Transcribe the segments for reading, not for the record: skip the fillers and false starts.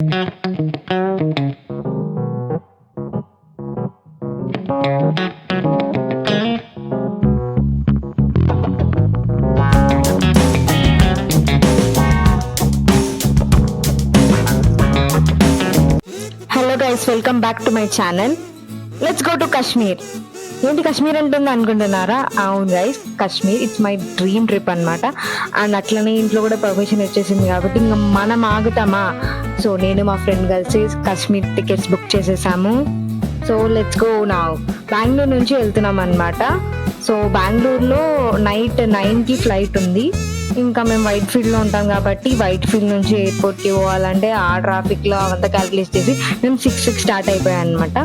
Hello guys, welcome back to my channel. Let's go to Kashmir. ఏంటి కాశ్మీర్ అంటుంది అనుకుంటున్నారా? అవును guys, Kashmir it's my dream trip అనమాట. అండ్ అట్లనే ఇంట్లో కూడా పర్మిషన్ వచ్చేసింది కాబట్టి ఇంకా మనం ఆగుతామా? సో నేను మా ఫ్రెండ్ కలిసి కాశ్మీర్ టికెట్స్ బుక్ చేసేసాము. So let's go now. Bengaluru నుంచి వెళ్తున్నాం అనమాట. సో బెంగళూరులో నైట్ 9కి ఫ్లైట్ ఉంది. ఇంకా మేము వైట్ ఫీల్డ్లో ఉంటాం కాబట్టి వైట్ ఫీల్డ్ నుంచి ఎయిర్పోర్ట్కి పోవాలంటే ఆ ట్రాఫిక్లో అవంతా క్యాలిక్యులేట్ చేసి మేము 6కి స్టార్ట్ అయిపోయాం అనమాట.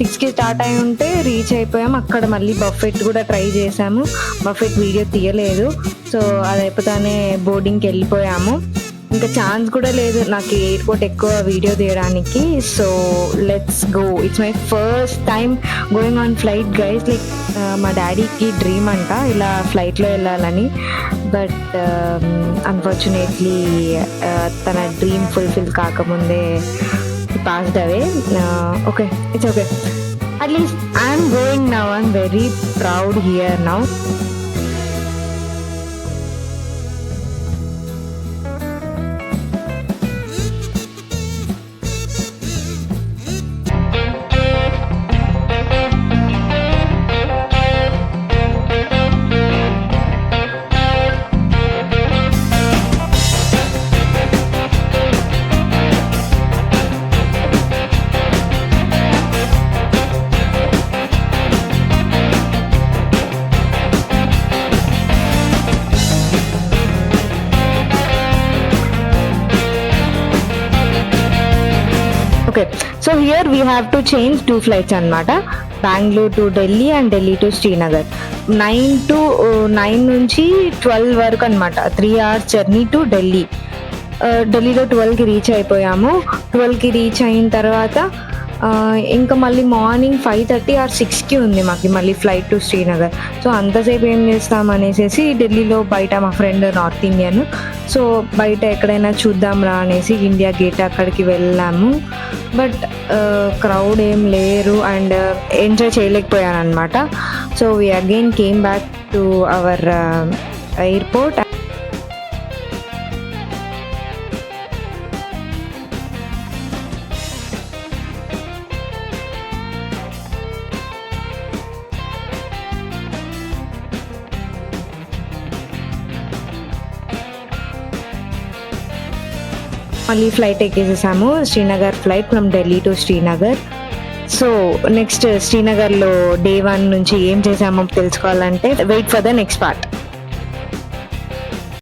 6కి స్టార్ట్ అయి ఉంటే రీచ్ అయిపోయాం. అక్కడ మళ్ళీ బఫెట్ కూడా ట్రై చేసాము. బఫెట్ వీడియో తీయలేదు. సో అది అయిపోతానే బోర్డింగ్కి వెళ్ళిపోయాము. ఇంకా ఛాన్స్ కూడా లేదు నాకు ఎయిర్పోర్ట్ ఎక్కువ వీడియో తీయడానికి. So let's go. It's my first time going on flight guys. Like మా డాడీకి డ్రీమ్ అంట ఇలా ఫ్లైట్లో వెళ్ళాలని. బట్ అన్ఫార్చునేట్లీ తన డ్రీమ్ ఫుల్ఫిల్ కాకముందే passed away. Okay, it's okay. At least I'm going now. I'm very proud here now. Okay, so here we have to change 2 flights annamata. Bangalore to Delhi and Delhi to Srinagar. 9 నుంచి 12 వరకు అనమాట. 3 hours journey to Delhi. ఢిల్లీలో 12కి reach అయిపోయాము. 12కి reach అయిన తర్వాత ఇంకా మళ్ళీ morning 5:30 or 6కి ఉంది మాకు మళ్ళీ ఫ్లైట్ టు శ్రీనగర్. సో అంతసేపు ఏం చేస్తాం అనేసి ఢిల్లీలో బయట మా ఫ్రెండ్ నార్త్ ఇండియన్, సో బయట ఎక్కడైనా చూద్దాం రా అనేసి ఇండియా గేట్ అక్కడికి వెళ్ళాము. బట్ క్రౌడ్ ఏం లేరు అండ్ ఎంజాయ్ చేయలేకపోయాను అనమాట. So we again came back to our airport. మళ్ళీ ఫ్లైట్ ఎక్కేసేసాము. Srinagar flight from Delhi to Srinagar. So next శ్రీనగర్లో డే 1 నుంచి ఏం చేసామో తెలుసుకోవాలంటే wait for the next part.